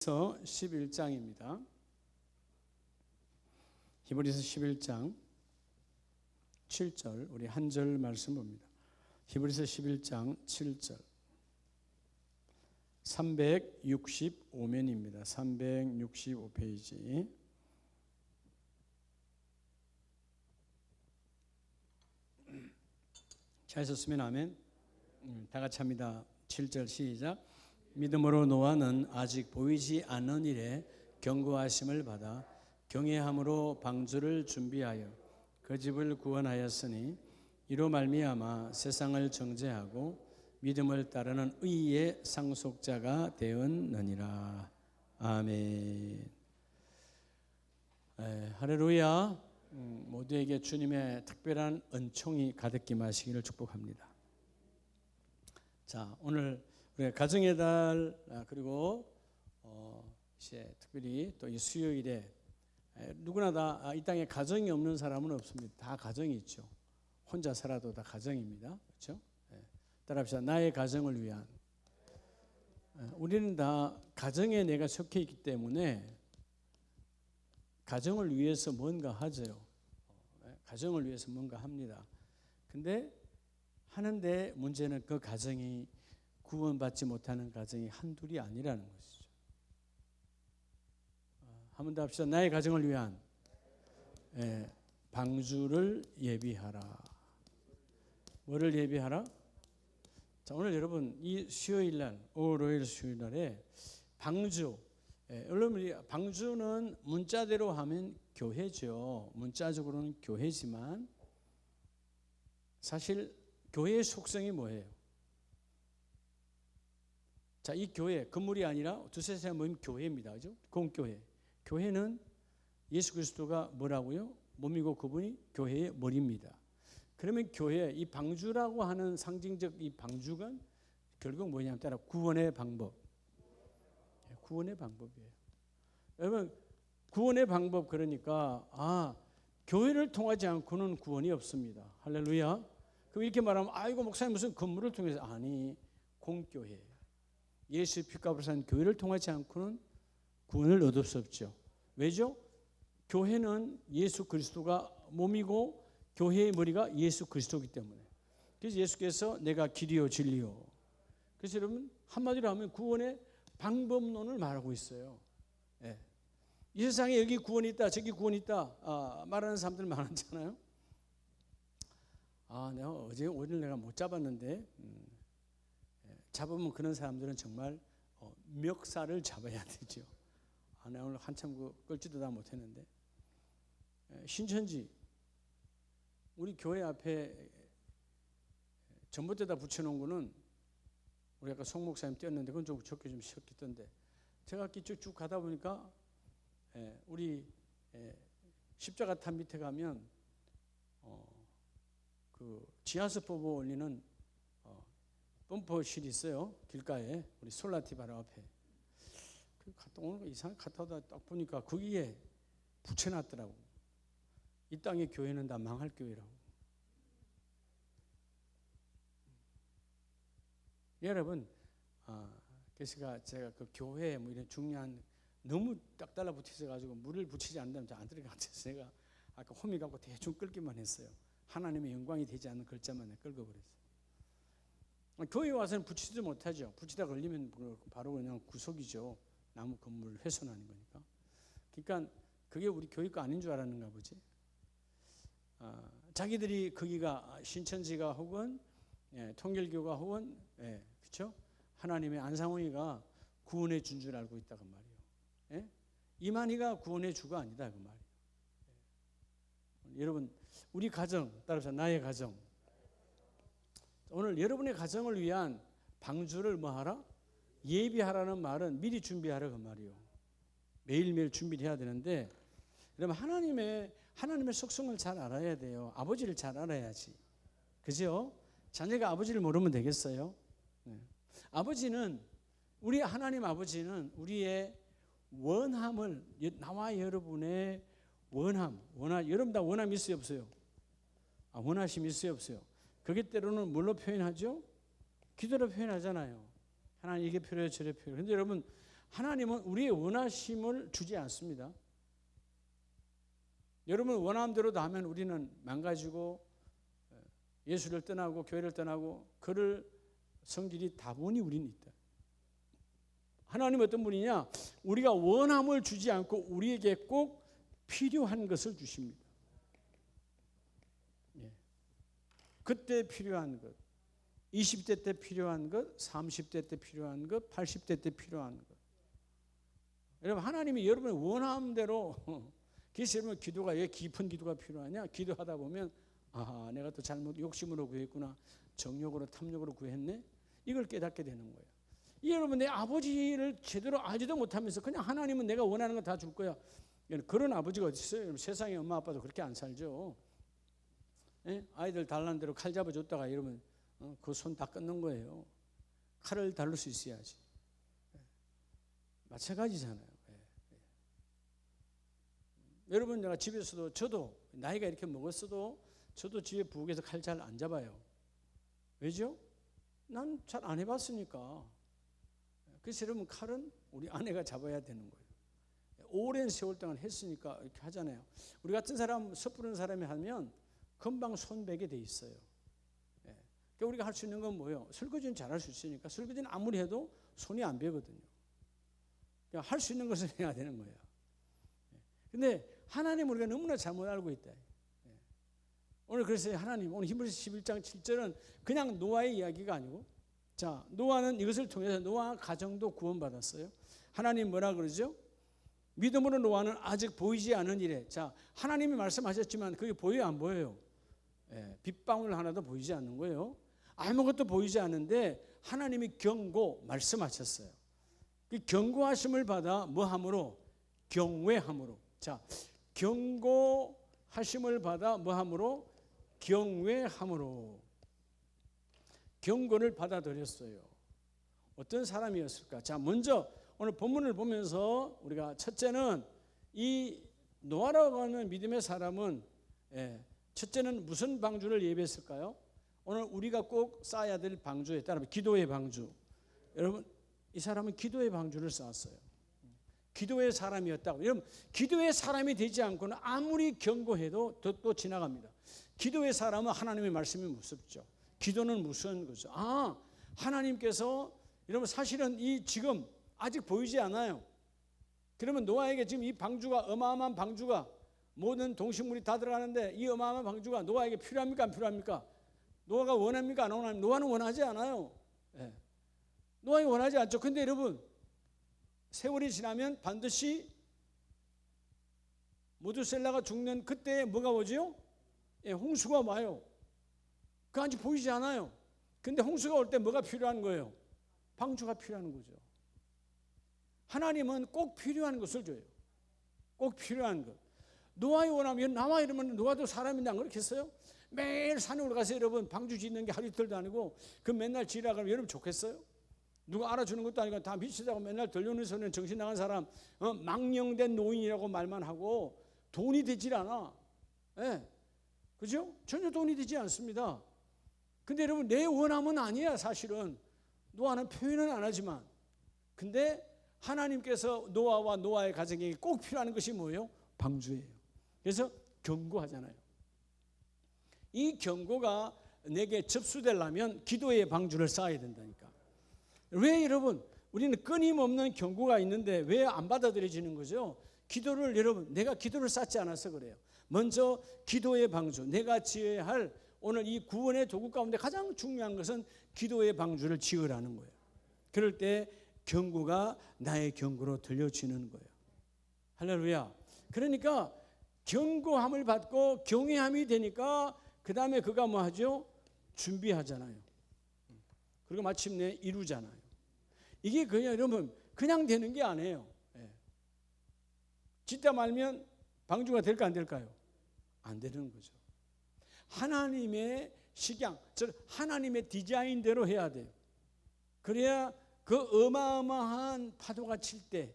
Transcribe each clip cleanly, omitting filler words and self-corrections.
히브리서 11장입니다. 히브리서 11장 7절 우리 한 절 말씀 봅니다. 히브리서 11장 7절 365면입니다. 365페이지 잘 썼으면 아멘. 다 같이 합니다. 7절 시작. 믿음으로 노아는 아직 보이지 않는 일에 경고하심을 받아 경외함으로 방주를 준비하여 그 집을 구원하였으니 이로 말미암아 세상을 정죄하고 믿음을 따르는 의의 상속자가 되었느니라. 아멘. 할렐루야. 모두에게 주님의 특별한 은총이 가득히 임하시기를 축복합니다. 자, 오늘 우리 가정의 달 그리고 이제 특별히 또 이 수요일에 누구나 다 이 땅에 가정이 없는 사람은 없습니다. 다 가정이 있죠. 혼자 살아도 다 가정입니다. 그렇죠? 따라합시다. 나의 가정을 위한. 우리는 다 가정에 내가 속해 있기 때문에 가정을 위해서 뭔가 하죠. 가정을 위해서 뭔가 합니다. 근데 하는데 문제는 그 가정이 구원받지 못하는 가정이 한둘이 아니라는 것이죠. 한 번 더 합시다. 나의 가정을 위한 방주를 예비하라. 뭐를 예비하라? 자, 오늘 여러분 이 수요일 날, 오로일 수요일 날에 방주. 여러분 방주는 문자대로 하면 교회죠. 문자적으로는 교회지만 사실 교회의 속성이 뭐예요? 자, 이 교회, 건물이 아니라 두세 사람 모이면 교회입니다. 그죠? 공교회. 교회는 예수 그리스도가 뭐라고요? 몸이고 그분이 교회의 머리입니다. 그러면 교회, 이 방주라고 하는 상징적 이 방주가 결국 뭐냐면 따라 구원의 방법. 구원의 방법이에요. 여러분, 구원의 방법 그러니까 교회를 통하지 않고는 구원이 없습니다. 할렐루야. 그럼 이렇게 말하면 아이고 목사님 무슨 건물을 통해서 아니 공교회. 예수의 피값으로 산 교회를 통하지 않고는 구원을 얻을 수 없죠. 왜죠? 교회는 예수 그리스도가 몸이고 교회의 머리가 예수 그리스도이기 때문에. 그래서 예수께서 내가 길이요 진리요. 그래서 여러분 한마디로 하면 구원의 방법론을 말하고 있어요. 이 세상에 여기 구원이 있다 저기 구원이 있다 말하는 사람들 많잖아요. 내가 오늘 내가 못 잡았는데 잡으면 그런 사람들은 정말 멱살을 잡아야 되죠. 내가 오늘 한참 끌지도 다 못했는데 신천지 우리 교회 앞에 전봇대다 붙여놓은 거는 우리 아까 송 목사님 띄었는데 그건 좀 적게 좀 쉬었던데 제가 쭉 가다 보니까 우리 십자가탑 밑에 가면 그 지하수 뽑아 올리는 펌퍼실이 있어요. 길가에 우리 솔라티 바로 앞에. 갔다 오는 거 이상하게 갔다 오다 딱 보니까 거기에 붙여놨더라고. 이 땅의 교회는 다 망할 교회라고. 여러분, 그래서 제가 그 교회에 뭐 이런 중요한 너무 딱 달라붙어서 가지고 물을 붙이지 않는다면 안 들어갈 것 같아서 제가 아까 호미 갖고 대충 끌기만 했어요. 하나님의 영광이 되지 않는 글자만 끌어버렸어요. 교회 와서는 붙이지도 못하죠. 붙이다 걸리면 바로 그냥 구속이죠. 나무 건물을 훼손하는 거니까. 그러니까 그게 우리 교회 거 아닌 줄 알았는가 보지. 자기들이 거기가 신천지가 혹은 통일교가 혹은 그렇죠? 하나님의 안상홍이가 구원해 준 줄 알고 있다고 말이에요. 이만희가 구원의 주가 아니다 그 말이에요. 여러분 우리 가정 따라서 나의 가정. 오늘 여러분의 가정을 위한 방주를 뭐하라? 예비하라는 말은 미리 준비하라 그 말이에요. 매일매일 준비를 해야 되는데 여러분 하나님의 속성을 잘 알아야 돼요. 아버지를 잘 알아야지. 그죠? 자녀가 아버지를 모르면 되겠어요? 아버지는 우리 하나님 아버지는 우리의 원함을 나와 여러분의 여러분 다 원함 있어요 없어요? 원하심 있어요 없어요? 그게 때로는 뭘로 표현하죠? 기도로 표현하잖아요. 하나님 이게 필요해요 저래 필요해요. 그런데 여러분 하나님은 우리의 원하심을 주지 않습니다. 여러분 원함대로 다 하면 우리는 망가지고 예수를 떠나고 교회를 떠나고 그럴 성질이 다분히 우리는 있다. 하나님은 어떤 분이냐? 우리가 원함을 주지 않고 우리에게 꼭 필요한 것을 주십니다. 예. 그때 필요한 것, 20대 때 필요한 것, 30대 때 필요한 것, 80대 때 필요한 것. 여러분 하나님이 여러분의 원함대로 그래서 여러분 기도가 왜 깊은 기도가 필요하냐? 기도하다 보면 아 내가 또 잘못 욕심으로 구했구나, 정욕으로 탐욕으로 구했네, 이걸 깨닫게 되는 거예요. 여러분 내 아버지를 제대로 알지도 못하면서 그냥 하나님은 내가 원하는 거 다 줄 거야, 그런 아버지가 어디 있어요? 여러분, 세상에 엄마 아빠도 그렇게 안 살죠. 예? 아이들 달라는 대로 칼 잡아줬다가 이러면 그 손 다 끊는 거예요. 칼을 다룰 수 있어야지. 마찬가지잖아요. 여러분 내가 집에서도 저도 나이가 이렇게 먹었어도 저도 집에 부엌에서 칼 잘 안 잡아요. 왜죠? 난 잘 안 해봤으니까. 그래서 여러분 칼은 우리 아내가 잡아야 되는 거예요. 오랜 세월 동안 했으니까 이렇게 하잖아요. 우리 같은 사람 섣부른 사람이 하면 금방 손 베게 돼 있어요. 그러니까 우리가 할 수 있는 건 뭐예요? 설거지는 잘할 수 있으니까 설거지는 아무리 해도 손이 안 베거든요. 그러니까 할 수 있는 것을 해야 되는 거예요. 근데 하나님 우리가 너무나 잘못 알고 있다. 오늘 그래서 하나님 오늘 히브리서 11장 7절은 그냥 노아의 이야기가 아니고, 자 노아는 이것을 통해서 노아 가정도 구원받았어요. 하나님 뭐라 그러죠? 믿음으로 노아는 아직 보이지 않은 일에, 자 하나님이 말씀하셨지만 그게 보여요 안 보여요? 빗방울 하나도 보이지 않는 거예요. 아무것도 보이지 않는데 하나님이 경고 말씀하셨어요. 그 경고하심을 받아 뭐함으로? 경외함으로. 자 경고하심을 받아 뭐함으로? 경외함으로. 경고를 받아들였어요. 어떤 사람이었을까? 자 먼저 오늘 본문을 보면서 우리가 첫째는 이 노아라고 하는 믿음의 사람은 첫째는 무슨 방주를 예배했을까요? 오늘 우리가 꼭 쌓아야 될 방주에 따르면 기도의 방주. 여러분 이 사람은 기도의 방주를 쌓았어요. 기도의 사람이었다고. 여러분 기도의 사람이 되지 않고는 아무리 경고해도 또 지나갑니다. 기도의 사람은 하나님의 말씀이 무섭죠. 기도는 무슨 거죠? 아 하나님께서 여러분 사실은 이 지금 아직 보이지 않아요. 그러면 노아에게 지금 이 방주가 어마어마한 방주가 모든 동식물이 다 들어가는데 이 어마어마한 방주가 노아에게 필요합니까 안 필요합니까? 노아가 원합니까 안 원합니까? 노아는 원하지 않아요. 노아가 원하지 않죠. 근데 여러분 세월이 지나면 반드시 모두셀라가 죽는 그때 뭐가 오죠? 홍수가 와요. 그 아직 보이지 않아요. 근데 홍수가 올 때 뭐가 필요한 거예요? 방주가 필요한 거죠. 하나님은 꼭 필요한 것을 줘요. 꼭 필요한 것. 노아의 원하면 나와 이러면 노아도 사람인데 안 그렇겠어요? 매일 산에 올라가서 여러분 방주 짓는 게 하루 이틀도 아니고 그 맨날 지으라 그러면 여러분 좋겠어요? 누가 알아주는 것도 아니고 다 미치자고 맨날 들려오는 소리는 정신 나간 사람, 망령된 노인이라고 말만 하고 돈이 되질 않아. 그죠? 전혀 돈이 되지 않습니다. 근데 여러분 내 원함은 아니야. 사실은 노아는 표현은 안 하지만, 근데 하나님께서 노아와 노아의 가정에게 꼭 필요한 것이 뭐예요? 방주예요. 그래서 경고하잖아요. 이 경고가 내게 접수되려면 기도의 방주를 쌓아야 된다니까. 왜 여러분 우리는 끊임없는 경고가 있는데 왜 안 받아들여지는 거죠? 기도를 여러분 내가 기도를 쌓지 않아서 그래요. 먼저 기도의 방주, 내가 지어야 할 오늘 이 구원의 도구 가운데 가장 중요한 것은 기도의 방주를 지으라는 거예요. 그럴 때 경고가 나의 경고로 들려지는 거예요. 할렐루야. 그러니까 경고함을 받고 경외함이 되니까 그 다음에 그가 뭐 하죠? 준비하잖아요. 그리고 마침내 이루잖아요. 이게 그냥 여러분 그냥 되는 게 아니에요. 짓다 말면 방주가 될까 안 될까요? 안 되는 거죠. 하나님의 식양, 즉 하나님의 디자인대로 해야 돼요. 그래야 그 어마어마한 파도가 칠 때,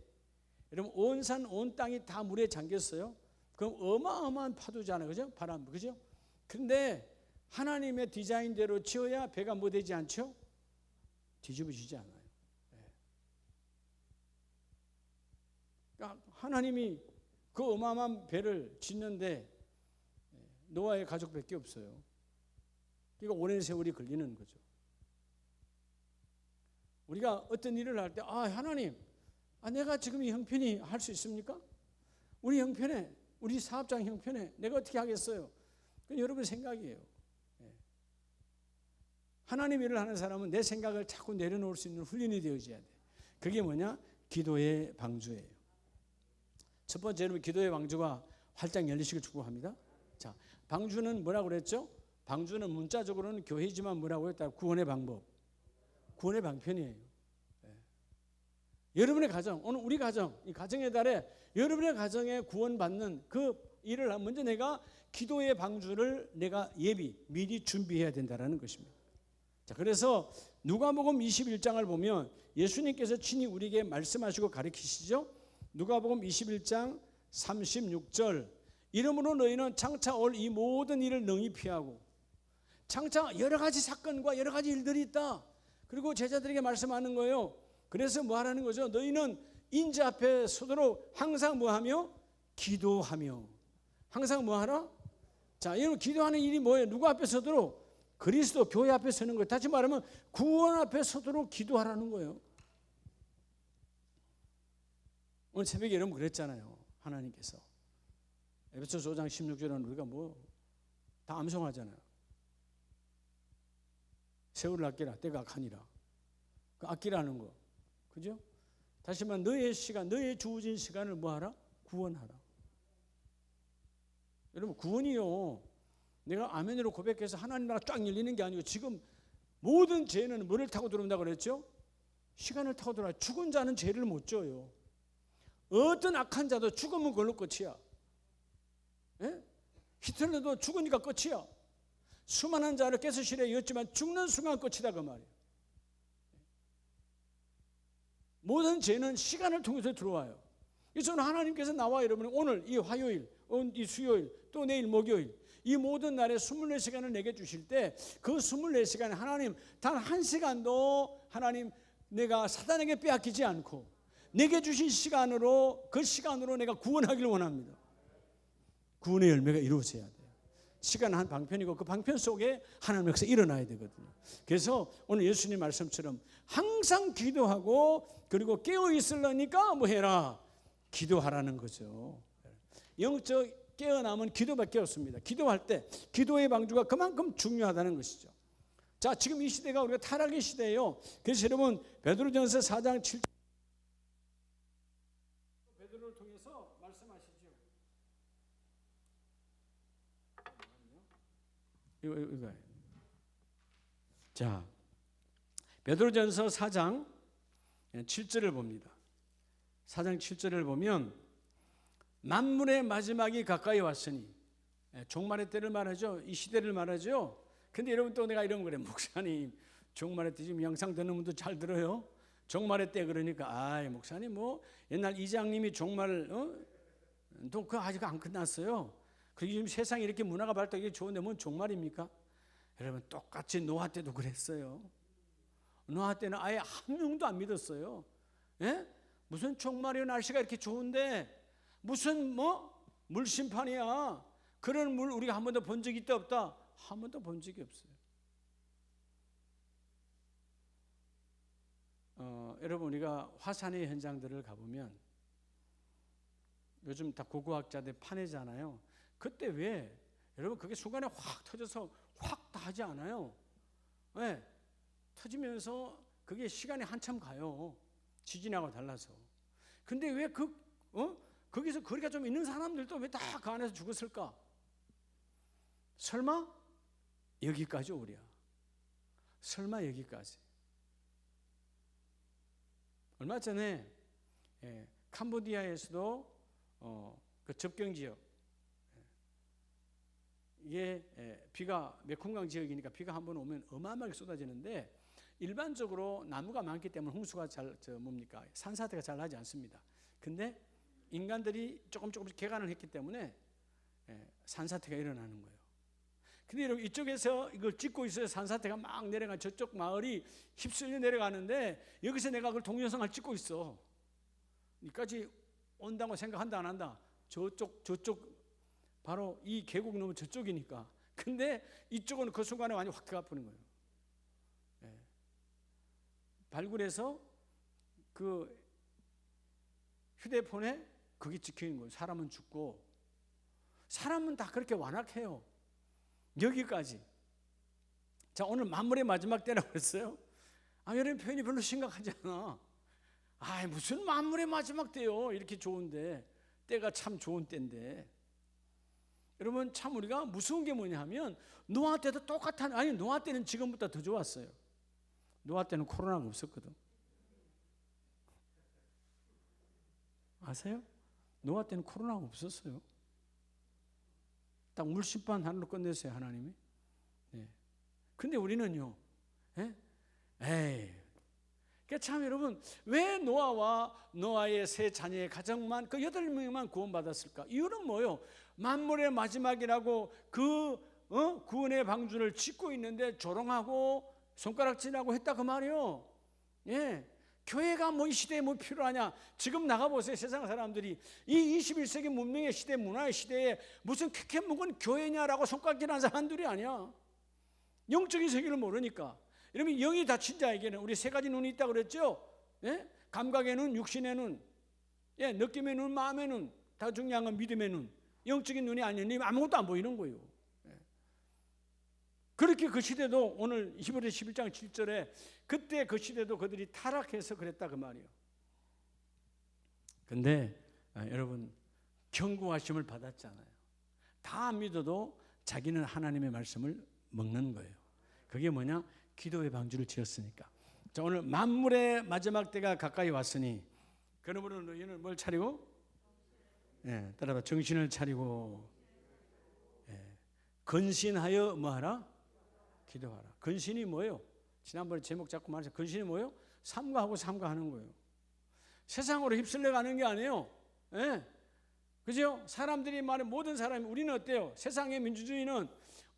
여러분 온 산 온 땅이 다 물에 잠겼어요. 그럼 어마어마한 파도잖아요, 그죠? 바람, 그죠? 그런데 하나님의 디자인대로 지어야 배가 뭐 되지 않죠? 뒤집어지지 않아요. 하나님이 그 어마어마한 배를 짓는데 노아의 가족밖에 없어요. 그러니까 오랜 세월이 걸리는 거죠. 우리가 어떤 일을 할 때 하나님, 내가 지금 이 형편이 할 수 있습니까? 우리 형편에, 우리 사업장 형편에 내가 어떻게 하겠어요? 그건 여러분 생각이에요. 하나님 일을 하는 사람은 내 생각을 자꾸 내려놓을 수 있는 훈련이 되어져야 돼. 그게 뭐냐? 기도의 방주예요. 첫 번째, 여러분 기도의 방주가 활짝 열리시길 축복합니다. 자, 방주는 뭐라고 그랬죠? 방주는 문자적으로는 교회지만 뭐라고 했다? 구원의 방법, 구원의 방편이에요. 여러분의 가정, 오늘 우리 가정, 이 가정의 달에 여러분의 가정에 구원받는 그 일을 먼저 내가 기도의 방주를 내가 미리 준비해야 된다는 것입니다. 자, 그래서 누가복음 21장을 보면 예수님께서 친히 우리에게 말씀하시고 가르치시죠. 누가복음 21장 36절, 이러므로 너희는 장차 올 이 모든 일을 능히 피하고, 장차 여러 가지 사건과 여러 가지 일들이 있다. 그리고 제자들에게 말씀하는 거예요. 그래서 뭐 하라는 거죠? 너희는 인자 앞에 서도록 항상 뭐 하며? 기도하며. 항상 뭐 하라? 자, 여러분 기도하는 일이 뭐예요? 누구 앞에 서도록? 그리스도 교회 앞에 서는 거예요. 다시 말하면 구원 앞에 서도록 기도하라는 거예요. 오늘 새벽에 여러분 그랬잖아요. 하나님께서 에베소서 5장 16절은 우리가 다 암송하잖아요. 세월을 아끼라, 때가 악하니라. 그 아끼라는 거, 그죠? 다시 말하면 너의 시간, 너의 주어진 시간을 뭐 하라? 구원하라. 여러분 구원이요, 내가 아멘으로 고백해서 하나님 나라 쫙 열리는 게 아니고, 지금 모든 죄는 뭐를 타고 들어온다고 그랬죠? 시간을 타고 들어와요. 죽은 자는 죄를 못 져요. 어떤 악한 자도 죽으면 그걸로 끝이야. 예? 히틀러도 죽으니까 끝이야. 수많은 자를 가스실에 였지만 죽는 순간 끝이다, 그 말이에요. 모든 죄는 시간을 통해서 들어와요. 그래서 하나님께서 나와 여러분이 오늘 이 화요일, 이 수요일, 또 내일 목요일, 이 모든 날에 24시간을 내게 주실 때 그 24시간에 하나님 단 한 시간도 하나님 내가 사단에게 빼앗기지 않고 내게 주신 시간으로, 그 시간으로 내가 구원하기를 원합니다. 구원의 열매가 이루어져야 돼요. 시간은 한 방편이고 그 방편 속에 하나님의 역사가 일어나야 되거든요. 그래서 오늘 예수님 말씀처럼 항상 기도하고, 그리고 깨어 있으려니까 뭐 해라? 기도하라는 거죠. 영적 깨어남은 기도밖에 없습니다. 기도할 때 기도의 방주가 그만큼 중요하다는 것이죠. 자, 지금 이 시대가 우리가 타락의 시대예요. 그래서 여러분 베드로전서 4장 7절, 베드로를 통해서 말씀하시죠. 이거. 자, 베드로전서 4장 7절을 봅니다. 4장 7절을 보면 만물의 마지막이 가까이 왔으니, 종말의 때를 말하죠. 이 시대를 말하죠. 근데 여러분 또 내가 이런 거래. 목사님, 종말의 때 지금 영상 듣는 분도 잘 들어요. 종말의 때 그러니까 목사님 옛날 이장님이 종말 또 그거 아직 안 끝났어요. 그리고 지금 세상에 이렇게 문화가 발달하기 좋은데 뭔 종말입니까? 여러분 똑같이 노아 때도 그랬어요. 노아 때는 아예 한 명도 안 믿었어요. 예? 무슨 종말이요, 날씨가 이렇게 좋은데 무슨 물심판이야. 그런 물 우리가 한 번도 본 적이 있다 없다? 한 번도 본 적이 없어요. 여러분 우리가 화산의 현장들을 가보면 요즘 다 고고학자들 파내잖아요. 그때 왜 여러분 그게 순간에 확 터져서 확 다 하지 않아요. 네. 터지면서 그게 시간이 한참 가요. 지진하고 달라서. 근데 왜 거기서 거리가 좀 있는 사람들도 왜 다 그 안에서 죽었을까? 설마 여기까지 오랴. 설마 여기까지. 얼마 전에 캄보디아에서도 그 접경 지역, 이게 비가 메콩강 지역이니까 비가 한번 오면 어마어마하게 쏟아지는데, 일반적으로 나무가 많기 때문에 홍수가 산사태가 잘 나지 않습니다. 근데 인간들이 조금씩 개간을 했기 때문에 산사태가 일어나는 거예요. 근데 여러분 이쪽에서 이걸 찍고 있어요. 산사태가 막 내려가 저쪽 마을이 휩쓸려 내려가는데 여기서 내가 그걸 동영상을 찍고 있어. 여기까지 온다고 생각한다 안 한다? 저쪽 바로 이 계곡 넘어 저쪽이니까. 근데 이쪽은 그 순간에 완전히 확 들어가버린 거예요. 예. 발굴해서 그 휴대폰에 그게 찍혀 있는 거예요. 사람은 죽고. 사람은 다 그렇게 완악해요. 여기까지. 자, 오늘 만물의 마지막 때라고 했어요. 여러분 표현이 별로 심각하지 않아. 무슨 만물의 마지막 때요. 이렇게 좋은데. 때가 참 좋은 때인데. 여러분 참 우리가 무서운 게 뭐냐 하면 노아 때도 똑같은, 노아 때는 지금보다 더 좋았어요. 노아 때는 코로나가 없었거든. 아세요? 노아 때는 코로나가 없었어요. 딱 물심판 하나로 끝냈어요, 하나님이. 네. 근데 우리는요, 그러니까 참 여러분, 왜 노아와 노아의 세 자녀의 가정만 그 8명만 구원받았을까? 이유는 뭐예요? 만물의 마지막이라고 그 구원의 방주를 짓고 있는데 조롱하고 손가락질하고 했다 그 말이에요. 예. 교회가 뭐 이 시대에 뭐 필요하냐? 지금 나가보세요. 세상 사람들이 이 21세기 문명의 시대, 문화의 시대에 무슨 캐캐 묵은 교회냐라고 손가락질하는 사람들이 아니야. 영적인 세계를 모르니까. 여러분 영이 닫힌 자에게는 우리 세 가지 눈이 있다고 그랬죠. 예? 감각의 눈, 육신의 눈, 느낌의 눈, 마음의 눈. 다 중요한 건 믿음의 눈. 영적인 눈이 아니니 아무것도 안 보이는 거예요. 그렇게 그 시대도 오늘 히브리서 11장 7절에 그때 그 시대도 그들이 타락해서 그랬다 그 말이에요. 근데 여러분 경고하심을 받았잖아요. 다 안 믿어도 자기는 하나님의 말씀을 먹는 거예요. 그게 뭐냐? 기도의 방주를 지었으니까. 자, 오늘 만물의 마지막 때가 가까이 왔으니 그러므로 너희는 뭘 차리고? 따라봐. 정신을 차리고 근신하여 뭐하라? 기도하라. 근신이 뭐예요? 지난번에 제목 잡고 말했죠. 근신이 뭐예요? 삼가하고 삼가하는 거예요. 세상으로 휩쓸려 가는 게 아니에요. 그죠? 사람들이 말해 모든 사람이 우리는 어때요? 세상의 민주주의는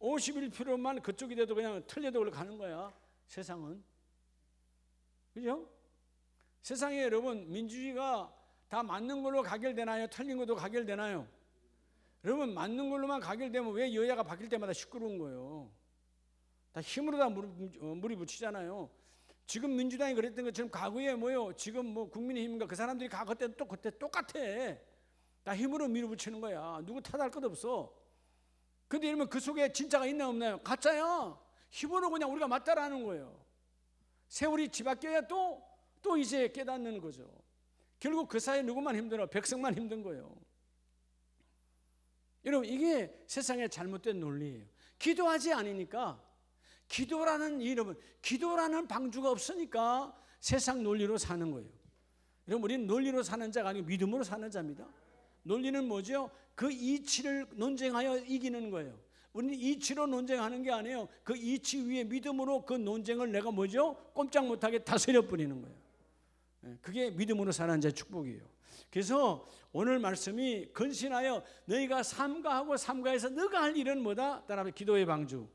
51%만 그쪽이 돼도 그냥 틀려도 가는 거야. 세상은. 그죠? 세상에 여러분 민주주의가 다 맞는 걸로 가결되나요? 틀린 것도 가결되나요? 여러분 맞는 걸로만 가결되면 왜 여야가 바뀔 때마다 시끄러운 거예요? 다 힘으로 다 무리 붙이잖아요. 지금 민주당이 그랬던 것처럼 과거에 뭐요? 지금 뭐 국민의힘인가 그 사람들이 과거 때도 또 그때 똑같아. 다 힘으로 밀어붙이는 거야. 누구 탓할 것 없어. 근데 이러면 그 속에 진짜가 있나 없나요? 가짜야. 힘으로 그냥 우리가 맞다라는 거예요. 세월이 뒤바뀌어야 또 이제 깨닫는 거죠. 결국 그 사이에 누구만 힘들어? 백성만 힘든 거예요. 여러분 이게 세상의 잘못된 논리예요. 기도하지 않으니까 기도라는 방주가 없으니까 세상 논리로 사는 거예요. 여러분 우리는 논리로 사는 자가 아니고 믿음으로 사는 자입니다. 논리는 뭐죠? 그 이치를 논쟁하여 이기는 거예요. 우리는 이치로 논쟁하는 게 아니에요. 그 이치 위에 믿음으로 그 논쟁을 내가 뭐죠? 꼼짝 못하게 다스려 버리는 거예요. 그게 믿음으로 사는 자의 축복이에요. 그래서 오늘 말씀이 근신하여 너희가 삼가하고 삼가해서 너가 할 일은 뭐다? 따라서 기도의 방주.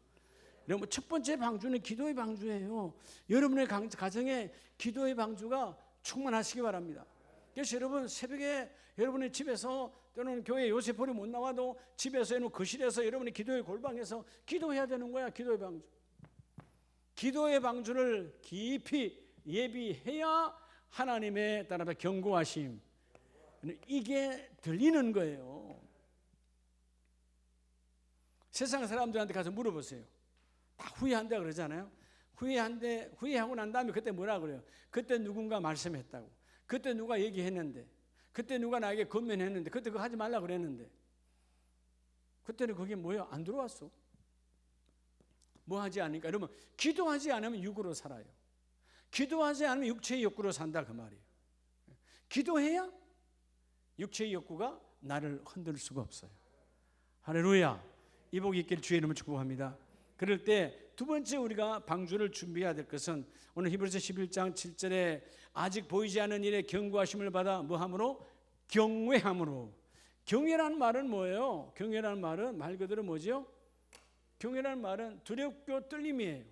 여러분 첫 번째 방주는 기도의 방주예요. 여러분의 가정에 기도의 방주가 충만하시기 바랍니다. 그래서 여러분 새벽에 여러분의 집에서 또는 교회 요셉홀이 못 나와도 집에서 해놓은 거실에서 여러분의 기도의 골방에서 기도해야 되는 거야. 기도의 방주. 기도의 방주를 깊이 예비해야 하나님의 따라서 경고하심 이게 들리는 거예요. 세상 사람들한테 가서 물어보세요. 다 후회한다 그러잖아요. 후회하고 난 다음에 그때 뭐라 그래요? 그때 누군가 말씀했다고. 그때 누가 얘기했는데. 그때 누가 나에게 권면했는데. 그때 그거 하지 말라 그랬는데. 그때는 그게 뭐예요? 안 들어왔어. 뭐 하지 않으니까. 여러분 기도하지 않으면 육으로 살아요. 기도하지 않으면 육체의 욕구로 산다 그 말이에요. 기도해야 육체의 욕구가 나를 흔들 수가 없어요. 할렐루야. 이 복이 있길 주의 이름으로 축복합니다. 그럴 때 두 번째 우리가 방주를 준비해야 될 것은 오늘 히브리서 11장 7절에 아직 보이지 않는 일에 경고하심을 받아 뭐함으로? 경외함으로. 경외라는 말은 뭐예요? 경외라는 말은 말 그대로 뭐죠? 경외라는 말은 두렵고 떨림이에요.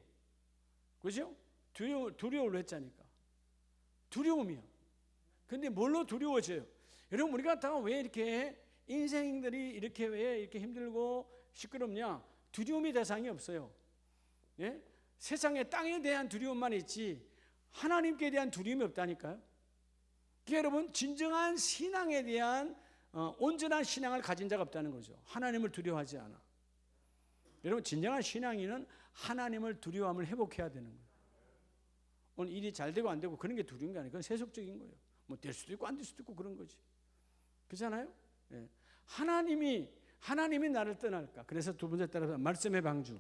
그죠? 두려움을 했자니까. 두려움이야. 근데 뭘로 두려워져요? 여러분 우리 같다가 왜 이렇게 인생들이 이렇게 왜 이렇게 힘들고 시끄럽냐? 두려움의 대상이 없어요. 예? 세상에 땅에 대한 두려움만 있지 하나님께 대한 두려움이 없다니까요. 그러니까 여러분 진정한 신앙에 대한 온전한 신앙을 가진 자가 없다는 거죠. 하나님을 두려워하지 않아. 여러분 진정한 신앙인은 하나님을 두려워함을 회복해야 되는 거예요. 오늘 일이 잘 되고 안 되고 그런 게 두려운 게 아니고 그건 세속적인 거예요. 뭐 될 수도 있고 안 될 수도 있고 그런 거지. 그렇잖아요? 예. 하나님이 나를 떠날까? 그래서 두 번째 따라서 말씀의 방주.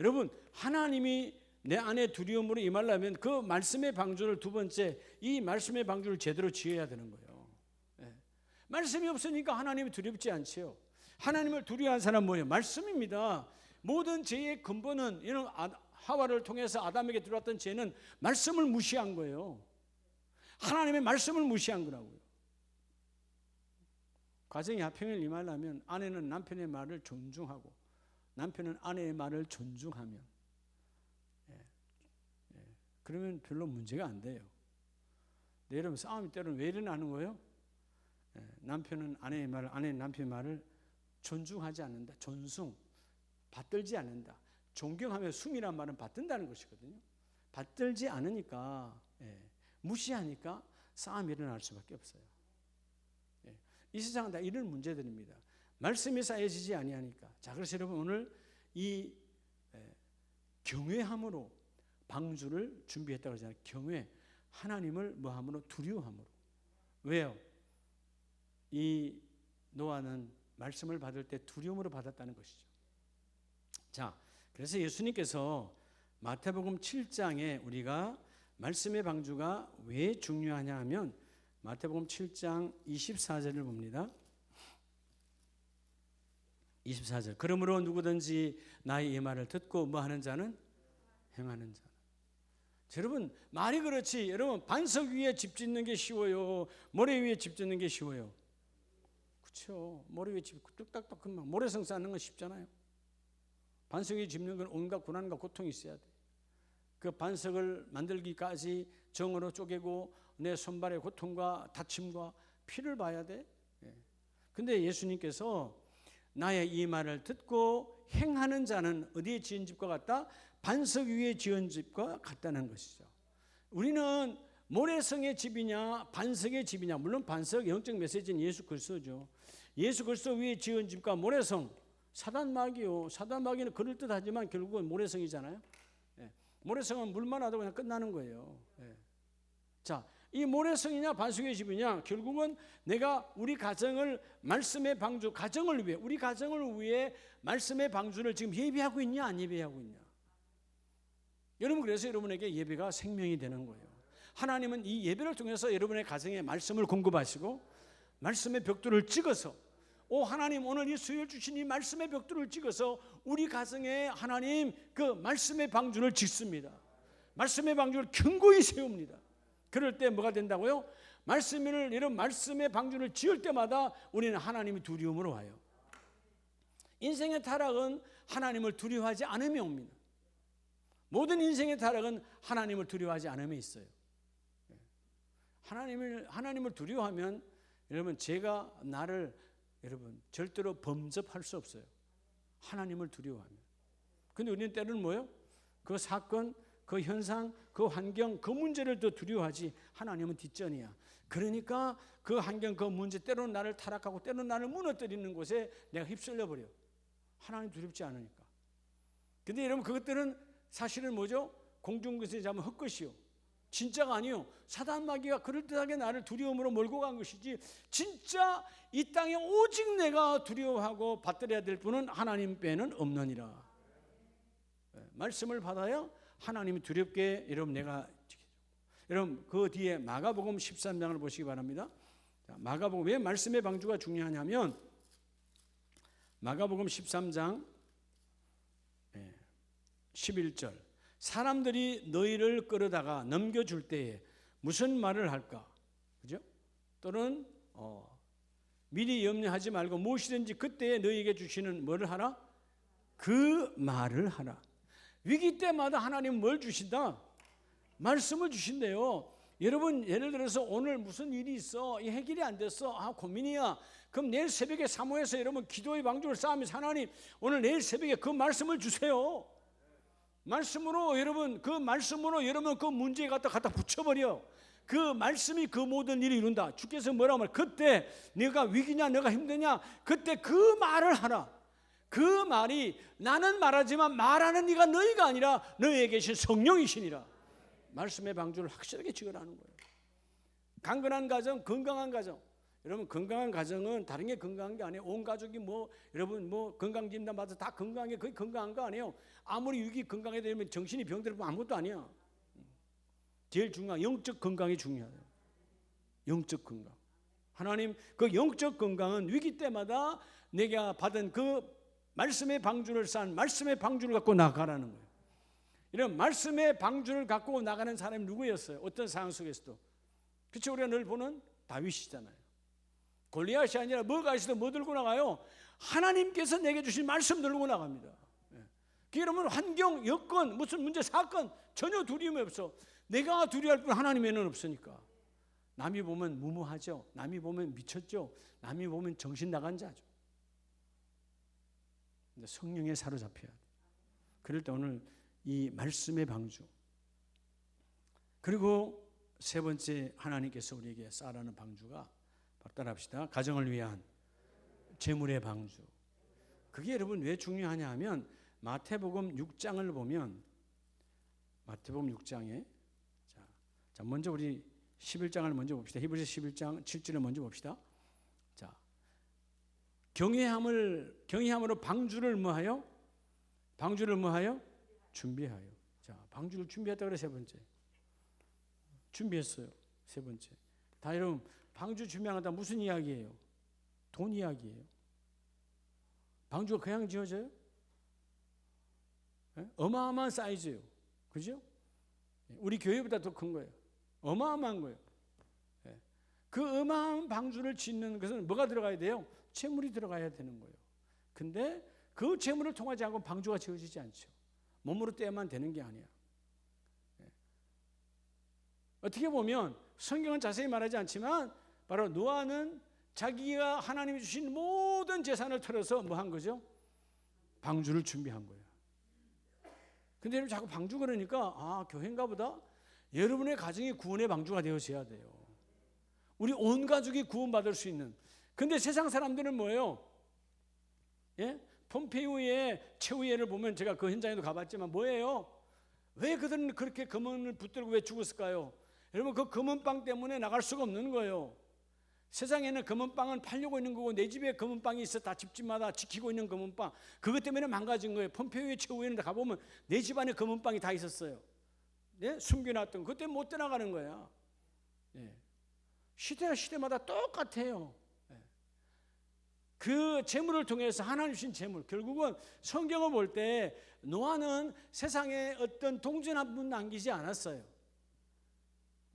여러분 하나님이 내 안에 두려움으로 임하려면 그 말씀의 방주를 두 번째 이 말씀의 방주를 제대로 지어야 되는 거예요. 예. 말씀이 없으니까 하나님이 두렵지 않지요. 하나님을 두려워하는 사람은 뭐예요? 말씀입니다. 모든 죄의 근본은 이런 하와를 통해서 아담에게 들어왔던 죄는 말씀을 무시한 거예요. 하나님의 말씀을 무시한 거라고요. 가정이 화평을 임하려면 아내는 남편의 말을 존중하고 남편은 아내의 말을 존중하면 그러면 별로 문제가 안 돼요. 여러분 싸움이 때로는 왜 일어나는 거예요? 남편은 아내의 말을 아내는 남편의 말을 존중하지 않는다. 존숭 받들지 않는다. 존경하며 숭이란 말은 받든다는 것이거든요. 받들지 않으니까 무시하니까 싸움이 일어날 수밖에 없어요. 이 세상은 다 이런 문제들입니다. 말씀이 쌓여지지 아니하니까. 자, 그래서 여러분 오늘 이 경외함으로 방주를 준비했다고 하잖아요. 경외, 하나님을 뭐함으로? 두려워함으로. 왜요? 이 노아는 말씀을 받을 때 두려움으로 받았다는 것이죠. 자, 그래서 예수님께서 마태복음 7장에 우리가 말씀의 방주가 왜 중요하냐 하면 마태복음 7장 24절을 봅니다. 24절. 그러므로 누구든지 나의 이 말을 듣고 뭐 하는 자는 행하는 자는. 여러분 말이 그렇지. 여러분 반석 위에 집 짓는 게 쉬워요. 모래 위에 집 짓는 게 쉬워요. 그렇죠. 모래 위에 집 뚝딱딱 금방 모래성 쌓는 건 쉽잖아요. 반석 위에 짓는 건 온갖 고난과 고통이 있어야 돼. 그 반석을 만들기까지 정으로 쪼개고 내 손발의 고통과 다침과 피를 봐야 돼. 근데 예수님께서 나의 이 말을 듣고 행하는 자는 어디에 지은 집과 같다? 반석 위에 지은 집과 같다는 것이죠. 우리는 모래성의 집이냐 반석의 집이냐. 물론 반석 영적 메시지는 예수 그리스도죠. 예수 그리스도 위에 지은 집과 모래성 사단마귀요. 사단마귀는 그럴듯하지만 결국은 모래성이잖아요. 모래성은 물만 하다 그냥 끝나는 거예요. 자, 이 모래성이냐 반석의 집이냐 결국은 내가 우리 가정을 말씀의 방주 가정을 위해 우리 가정을 위해 말씀의 방주를 지금 예배하고 있냐 안 예배하고 있냐. 여러분 그래서 여러분에게 예배가 생명이 되는 거예요. 하나님은 이 예배를 통해서 여러분의 가정에 말씀을 공급하시고 말씀의 벽돌을 찍어서 하나님 오늘 이 수요일 주신 이 말씀의 벽돌을 찍어서 우리 가정에 하나님 그 말씀의 방주를 짓습니다. 말씀의 방주를 견고히 세웁니다. 그럴 때 뭐가 된다고요? 이런 말씀의 방주를 지을 때마다 우리는 하나님이 두려움으로 와요. 인생의 타락은 하나님을 두려워하지 않음에 옵니다. 모든 인생의 타락은 하나님을 두려워하지 않음에 있어요. 하나님을 두려워하면 여러분 제가 나를 여러분 절대로 범접할 수 없어요. 하나님을 두려워하면. 근데 우리는 때로는 뭐예요? 그 사건, 그 현상, 그 환경, 그 문제를 더 두려워하지 하나님은 뒷전이야. 그러니까 그 환경, 그 문제 때로는 나를 타락하고 때로는 나를 무너뜨리는 곳에 내가 휩쓸려 버려. 하나님 두렵지 않으니까. 근데 여러분 그것들은 사실은 뭐죠? 공중근세에 잡으면 헛것이요. 진짜가 아니요. 사단마귀가 그럴듯하게 나를 두려움으로 몰고 간 것이지 진짜 이 땅에 오직 내가 두려워하고 받들어야 될 분은 하나님 빼는 없느니라. 말씀을 받아야 하나님이 두렵게 여러분 내가 지켜줘. 여러분 그 뒤에 마가복음 13장을 보시기 바랍니다. 마가복음 왜 말씀의 방주가 중요하냐면 마가복음 13장 11절 사람들이 너희를 끌어다가 넘겨줄 때에 무슨 말을 할까? 그죠? 또는 미리 염려하지 말고 무엇이든지 그때에 너희에게 주시는 뭐를 하라? 그 말을 하라. 위기 때마다 하나님은 뭘 주신다? 말씀을 주신대요. 여러분 예를 들어서 오늘 무슨 일이 있어, 이 해결이 안 됐어, 고민이야. 그럼 내일 새벽에 사모해서 여러분 기도의 방주를 쌓으면서 하나님 오늘 내일 새벽에 그 말씀을 주세요. 말씀으로 여러분 그 말씀으로 여러분 그 문제에 갖다 붙여버려. 그 말씀이 그 모든 일을 이룬다. 주께서 뭐라고 말? 그때 내가 위기냐 내가 힘드냐 그때 그 말을 하라. 그 말이 나는 말하지만 말하는 네가 너희가 아니라 너희에 계신 성령이시니라. 말씀의 방주를 확실하게 지으라는 거예요. 강건한 가정, 건강한 가정. 여러분 건강한 가정은 다른 게 건강한 게 아니에요. 온 가족이 여러분 건강진단 받아서 다 건강한 게 거의 건강한 거 아니에요. 아무리 육이 건강해야 되면 정신이 병들면 아무것도 아니야. 제일 중요한 영적 건강이 중요해요. 영적 건강. 하나님 그 영적 건강은 위기 때마다 내가 받은 그 말씀의 방주를 쌓은 말씀의 방주를 갖고 나가라는 거예요. 이런 말씀의 방주를 갖고 나가는 사람이 누구였어요? 어떤 상황 속에서도. 그렇죠? 우리가 늘 보는 다윗이잖아요. 골리앗이 아니라 뭐가 있어도 뭐 들고 나가요? 하나님께서 내게 주신 말씀 들고 나갑니다. 그러면 환경, 여건, 무슨 문제, 사건 전혀 두려움이 없어. 내가 두려워할 뿐 하나님에는 없으니까. 남이 보면 무모하죠. 남이 보면 미쳤죠. 남이 보면 정신 나간 자죠. 근데 성령에 사로잡혀야 돼. 그럴 때 오늘 이 말씀의 방주. 그리고 세 번째 하나님께서 우리에게 쌓으라는 방주가 바로 따라합시다. 가정을 위한 재물의 방주. 그게 여러분 왜 중요하냐 하면 마태복음 6장을 보면 마태복음 6장에 자 먼저 우리 11장을 먼저 봅시다. 히브리서 11장 7절을 먼저 봅시다. 자, 경외함으로 방주를 뭐하여? 방주를 뭐하여? 준비하여. 자, 방주를 준비했다 그래 세 번째. 준비했어요. 세 번째. 다 여러분 방주 준비하다 무슨 이야기예요? 돈 이야기예요. 방주가 그냥 지어져요? 어마어마한 사이즈예요. 그죠? 우리 교회보다 더 큰 거예요. 어마어마한 거예요. 그 어마어마한 방주를 짓는 것은 뭐가 들어가야 돼요? 재물이 들어가야 되는 거예요. 근데 그 재물을 통하지 않고 방주가 지어지지 않죠. 몸으로 떼야만 되는 게 아니야. 어떻게 보면 성경은 자세히 말하지 않지만 바로 노아는 자기가 하나님이 주신 모든 재산을 털어서 뭐 한 거죠? 방주를 준비한 거예요. 근데 여러분 자꾸 방주 그러니까 교회인가 보다. 여러분의 가정이 구원의 방주가 되어져야 돼요. 우리 온 가족이 구원받을 수 있는. 근데 세상 사람들은 뭐예요? 예? 폼페이오의 최후예를 보면 제가 그 현장에도 가봤지만 뭐예요? 왜 그들은 그렇게 금은을 붙들고 왜 죽었을까요? 여러분 그 금은빵 때문에 나갈 수가 없는 거예요. 세상에는 금은빵은 팔려고 있는 거고 내 집에 금은빵이 있어. 다 집집마다 지키고 있는 금은빵. 그것 때문에 망가진 거예요. 폼페이오의 최후예는 가보면 내 집안에 금은빵이 다 있었어요. 예? 숨겨놨던 그때 못 떠나가는 거야. 예. 시대마다 똑같아요. 예. 그 재물을 통해서 하나님 주신 재물. 결국은 성경을 볼 때 노아는 세상에 어떤 동전 한 푼 남기지 않았어요.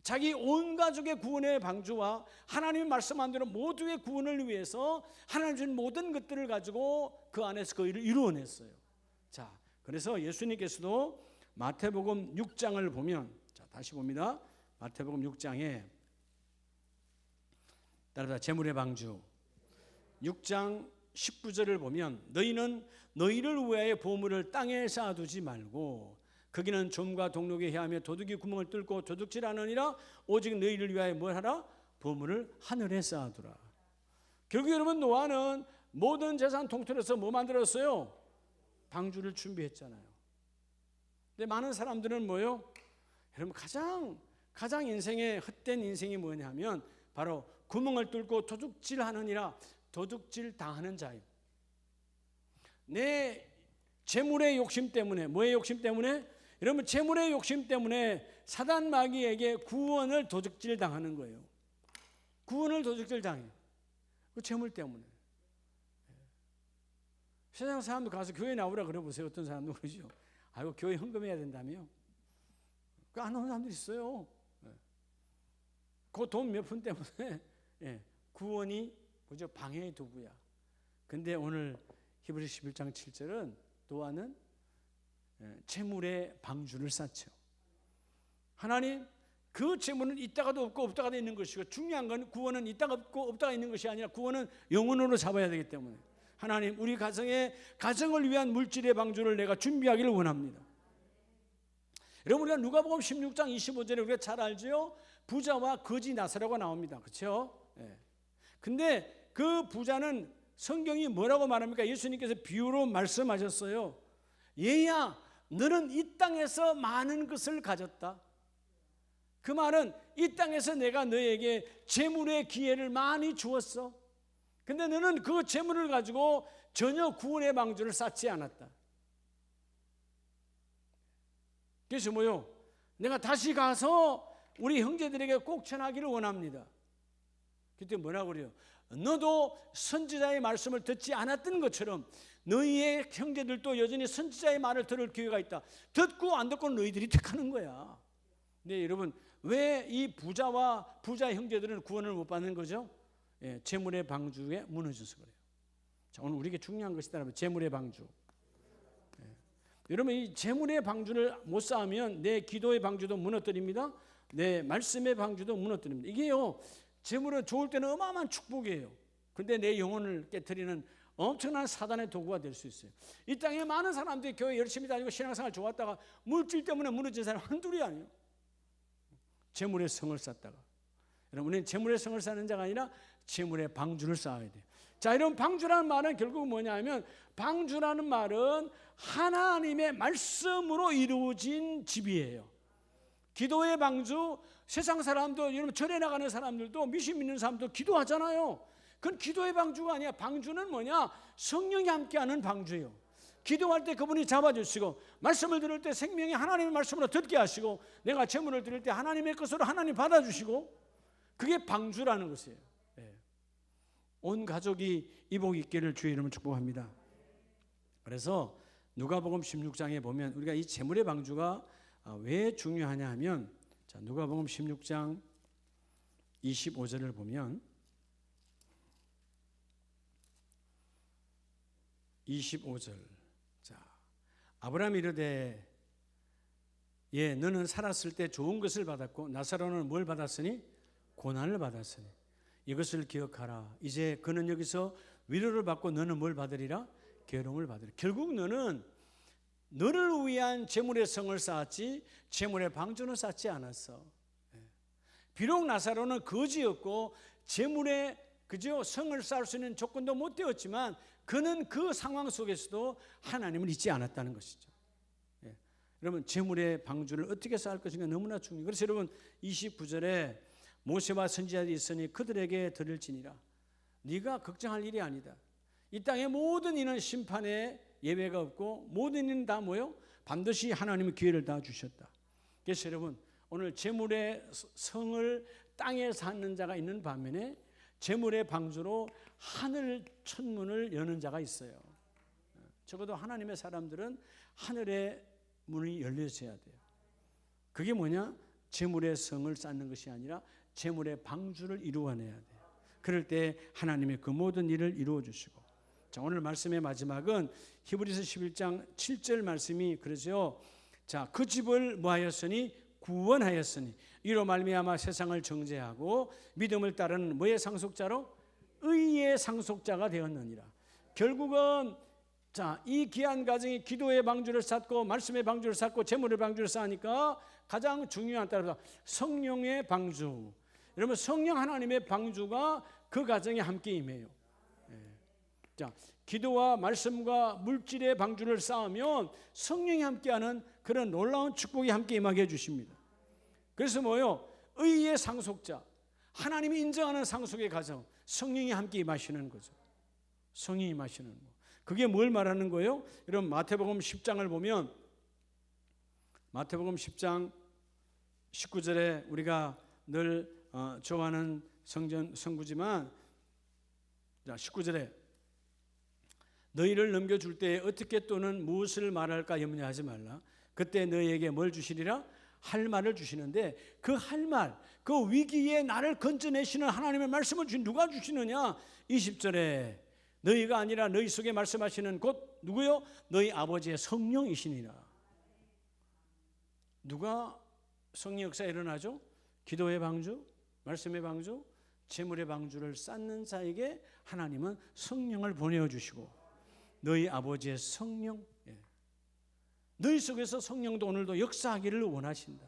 자기 온 가족의 구원의 방주와 하나님의 말씀한 대로 모두의 구원을 위해서 하나님 준 모든 것들을 가지고 그 안에서 그 일을 이루어냈어요. 자, 그래서 예수님께서도 마태복음 6장을 보면 자, 다시 봅니다. 마태복음 6장에 따라다 재물의 방주 6장 19절을 보면 너희는 너희를 위하여 보물을 땅에 쌓아두지 말고 거기는 좀과 동록에 헤하며 도둑이 구멍을 뚫고 도둑질하느니라. 오직 너희를 위하여 뭘 하라? 보물을 하늘에 쌓아두라. 결국 여러분 노아는 모든 재산 통틀어서 뭐 만들었어요? 방주를 준비했잖아요. 근데 많은 사람들은 뭐요? 여러분 가장 인생의 헛된 인생이 뭐냐면 바로 구멍을 뚫고 도둑질하느니라. 도둑질 당하는 자예요. 내 재물의 욕심 때문에 뭐의 욕심 때문에? 여러분 재물의 욕심 때문에 사단 마귀에게 구원을 도둑질 당하는 거예요. 구원을 도둑질 당해요. 그 재물 때문에. 세상 사람도 가서 교회 나오라 그래 보세요. 어떤 사람도 그러죠. 아이고 교회 헌금해야 된다며. 그 안 오는 사람들 있어요. 그 돈 몇 푼 때문에 구원이 뭐죠? 방해의 도구야. 근데 오늘 히브리서 11장 7절은 노아는 재물의 방주를 쌓죠. 하나님 그 재물은 있다가도 없고 없다가도 있는 것이고, 중요한 건 구원은 있다가 없고 없다가 있는 것이 아니라 구원은 영원으로 잡아야 되기 때문에 하나님, 우리 가정을 위한 물질의 방주를 내가 준비하기를 원합니다. 여러분, 우리가 누가복음 16장 25절에 우리가 잘 알죠? 부자와 거지 나사로가 나옵니다. 그렇죠? 예. 근데 그 부자는 성경이 뭐라고 말합니까? 예수님께서 비유로 말씀하셨어요. 얘야, 너는 이 땅에서 많은 것을 가졌다. 그 말은 이 땅에서 내가 너에게 재물의 기회를 많이 주었어. 근데 너는 그 재물을 가지고 전혀 구원의 방주를 쌓지 않았다. 그래서 뭐요? 내가 다시 가서 우리 형제들에게 꼭 전하기를 원합니다. 그때 뭐라고 그래요? 너도 선지자의 말씀을 듣지 않았던 것처럼 너희의 형제들도 여전히 선지자의 말을 들을 기회가 있다. 듣고 안 듣고는 너희들이 택하는 거야. 네, 여러분, 왜 이 부자와 부자 형제들은 구원을 못 받는 거죠? 예, 재물의 방주에 무너져서 그래요. 자, 오늘 우리에게 중요한 것이다. 재물의 방주. 예. 여러분, 이 재물의 방주를 못 쌓으면 내 기도의 방주도 무너뜨립니다. 내 말씀의 방주도 무너뜨립니다. 이게요, 재물은 좋을 때는 어마어마한 축복이에요. 근데 내 영혼을 깨트리는 엄청난 사단의 도구가 될 수 있어요. 이 땅에 많은 사람들이 교회 열심히 다니고 신앙생활 좋았다가 물질 때문에 무너진 사람 한둘이 아니에요. 재물의 성을 쌓다가. 여러분, 우리는 재물의 성을 쌓는 자가 아니라 재물의 방주를 쌓아야 돼요. 자, 이런 방주라는 말은 결국 뭐냐면, 방주라는 말은 하나님의 말씀으로 이루어진 집이에요. 기도의 방주, 세상 사람도, 여러분 절에 나가는 사람들도, 미신 믿는 사람도 기도하잖아요. 그건 기도의 방주가 아니야. 방주는 뭐냐? 성령이 함께하는 방주예요. 기도할 때 그분이 잡아주시고, 말씀을 들을 때 생명이 하나님의 말씀으로 듣게 하시고, 내가 재물을 드릴 때 하나님의 것으로 하나님 받아주시고, 그게 방주라는 것이에요. 네. 온 가족이 이 복 있기를 주의 이름으로 축복합니다. 그래서 누가복음 16장에 보면 우리가 이 재물의 방주가 왜 중요하냐 하면, 자, 누가복음 16장 25절을 보면 25절. 자, 아브라함이 이르되 예, 너는 살았을 때 좋은 것을 받았고 나사로는 뭘 받았으니? 고난을 받았으니 이것을 기억하라. 이제 그는 여기서 위로를 받고 너는 뭘 받으리라? 괴로움을 받으리라. 결국 너는 너를 위한 재물의 성을 쌓았지 재물의 방주는 쌓지 않았어. 비록 나사로는 거지였고 재물의 그저 성을 쌓을 수 있는 조건도 못 되었지만 그는 그 상황 속에서도 하나님을 잊지 않았다는 것이죠. 여러분, 재물의 방주를 어떻게 쌓을 것인가 너무나 중요해요. 그래서 여러분 29절에 모세와 선지자들이 있으니 그들에게 들을지니라. 네가 걱정할 일이 아니다. 이 땅의 모든 이는 심판에 예외가 없고 모든 이는 다 뭐요? 반드시 하나님의 기회를 다 주셨다. 그래서 여러분, 오늘 재물의 성을 땅에 쌓는 자가 있는 반면에 재물의 방주로 하늘 천문을 여는 자가 있어요. 적어도 하나님의 사람들은 하늘의 문이 열려져야 돼요. 그게 뭐냐? 재물의 성을 쌓는 것이 아니라 재물의 방주를 이루어내야 돼요. 그럴 때 하나님의 그 모든 일을 이루어 주시고. 자, 오늘 말씀의 마지막은 히브리서 11장 7절 말씀이 그러죠. 자, 그 집을 뭐하였으니? 구원하였으니 이로 말미암아 세상을 정죄하고 믿음을 따르는 뭐의 상속자로? 의의 상속자가 되었느니라. 결국은 자, 이 귀한 가정이 기도의 방주를 쌓고 말씀의 방주를 쌓고 재물의 방주를 쌓으니까 가장 중요한 따라서 성령의 방주. 여러분, 성령 하나님의 방주가 그 가정에 함께 임해요. 자, 기도와 말씀과 물질의 방주를 쌓으면 성령이 함께하는 그런 놀라운 축복이 함께 임하게 해주십니다. 그래서 뭐요? 의의 상속자, 하나님이 인정하는 상속의 가정, 성령이 함께 임하시는 거죠. 성령이 임하시는 거. 그게 뭘 말하는 거예요? 여러분, 마태복음 10장을 보면 마태복음 10장 19절에 우리가 늘 좋아하는 성구지만, 자, 19절에 너희를 넘겨줄 때 어떻게 또는 무엇을 말할까 염려하지 말라. 그때 너희에게 뭘 주시리라? 할 말을 주시는데 그 할 말, 그 위기에 나를 건져내시는 하나님의 말씀을 누가 주시느냐? 20절에 너희가 아니라 너희 속에 말씀하시는 곧 누구요? 너희 아버지의 성령이시니라. 누가 성령 역사에 일어나죠? 기도의 방주, 말씀의 방주, 재물의 방주를 쌓는 자에게 하나님은 성령을 보내주시고 너희 아버지의 성령, 너희 속에서 성령도 오늘도 역사하기를 원하신다.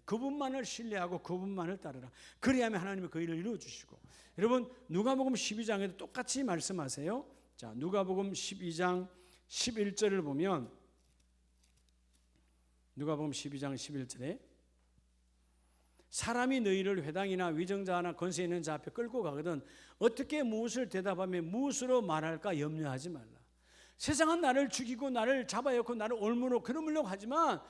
그분만을 신뢰하고 그분만을 따르라. 그리하면 하나님이 그 일을 이루어주시고. 여러분 누가복음 12장에도 똑같이 말씀하세요. 자, 누가복음 12장 11절을 보면 누가복음 12장 11절에 사람이 너희를 회당이나 위정자나 권세 있는 자 앞에 끌고 가거든 어떻게 무엇을 대답하며 무엇으로 말할까 염려하지 말라. 세상은 나를 죽이고 나를 잡아놓고 나를 올무로 그러려고 하지만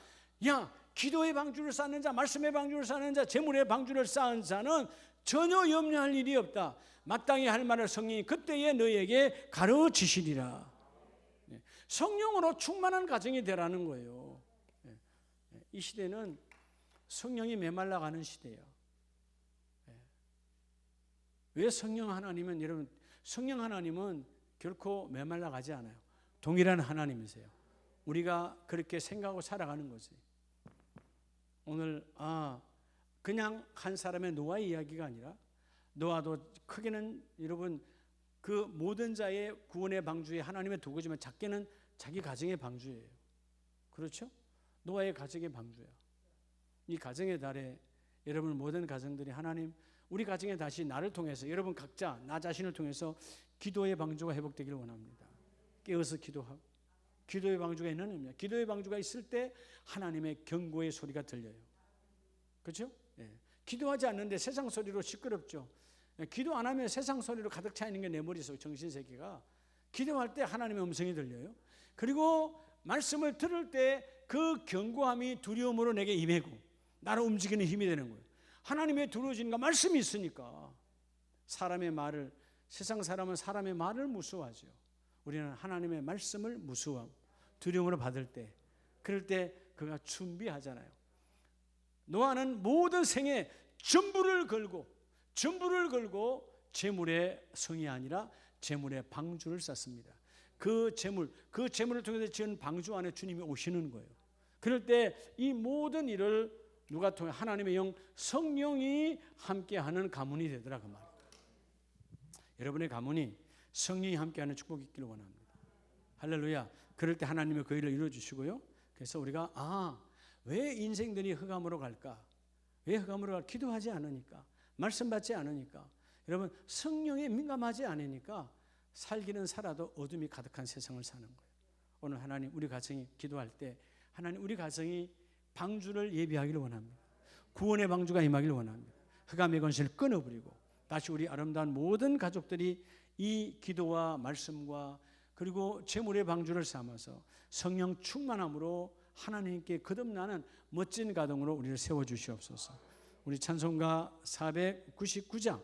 야, 기도의 방주를 쌓는 자, 말씀의 방주를 쌓는 자, 재물의 방주를 쌓은 자는 전혀 염려할 일이 없다. 마땅히 할 말을 성령이 그때에 너희에게 가르치시리라. 성령으로 충만한 가정이 되라는 거예요. 이 시대는 성령이 메말라가는 시대예요. 왜 성령 하나님은, 여러분 성령 하나님은 결코 메말라가지 않아요. 동일한 하나님이세요. 우리가 그렇게 생각하고 살아가는 거지. 오늘 그냥 한 사람의 노아의 이야기가 아니라 노아도 크게는 여러분 그 모든 자의 구원의 방주에 하나님의 도구지만 작게는 자기 가정의 방주예요. 그렇죠? 노아의 가정의 방주야. 이 가정의 달에 여러분 모든 가정들이 하나님 우리 가정에 다시 나를 통해서 여러분 각자 나 자신을 통해서 기도의 방주가 회복되기를 원합니다. 깨어서 기도하고 기도의 방주가 있는 의미야. 기도의 방주가 있을 때 하나님의 경고의 소리가 들려요. 그렇죠? 기도하지 않는데 세상 소리로 시끄럽죠. 기도 안 하면 세상 소리로 가득 차 있는 게 내 머릿속 정신세계가. 기도할 때 하나님의 음성이 들려요. 그리고 말씀을 들을 때 그 경고함이 두려움으로 내게 임하고 나를 움직이는 힘이 되는 거예요. 하나님의 두려워지니까 말씀이 있으니까. 사람의 말을, 세상 사람은 사람의 말을 무서워하죠. 우리는 하나님의 말씀을 무서워하고 두려움으로 받을 때, 그럴 때 그가 준비하잖아요. 노아는 모든 생에 전부를 걸고 재물의 성이 아니라 재물의 방주를 쌓습니다. 그 재물을 통해서 지은 방주 안에 주님이 오시는 거예요. 그럴 때 이 모든 일을 누가 통해 하나님의 영 성령이 함께하는 가문이 되더라 그 말이에요. 여러분의 가문이 성령이 함께하는 축복이 있기를 원합니다. 할렐루야. 그럴 때 하나님의 그 일을 이루어주시고요. 그래서 우리가 왜 인생들이 흑암으로 갈까? 왜 흑암으로 갈까? 기도하지 않으니까, 말씀 받지 않으니까, 여러분 성령에 민감하지 않으니까 살기는 살아도 어둠이 가득한 세상을 사는 거예요. 오늘 하나님 우리 가정이 기도할 때 하나님 우리 가정이 방주를 예비하기를 원합니다. 구원의 방주가 임하기를 원합니다. 흑암의 권세를 끊어버리고 다시 우리 아름다운 모든 가족들이 이 기도와 말씀과 그리고 재물의 방주를 삼아서 성령 충만함으로 하나님께 거듭나는 멋진 가정으로 우리를 세워주시옵소서. 우리 찬송가 499장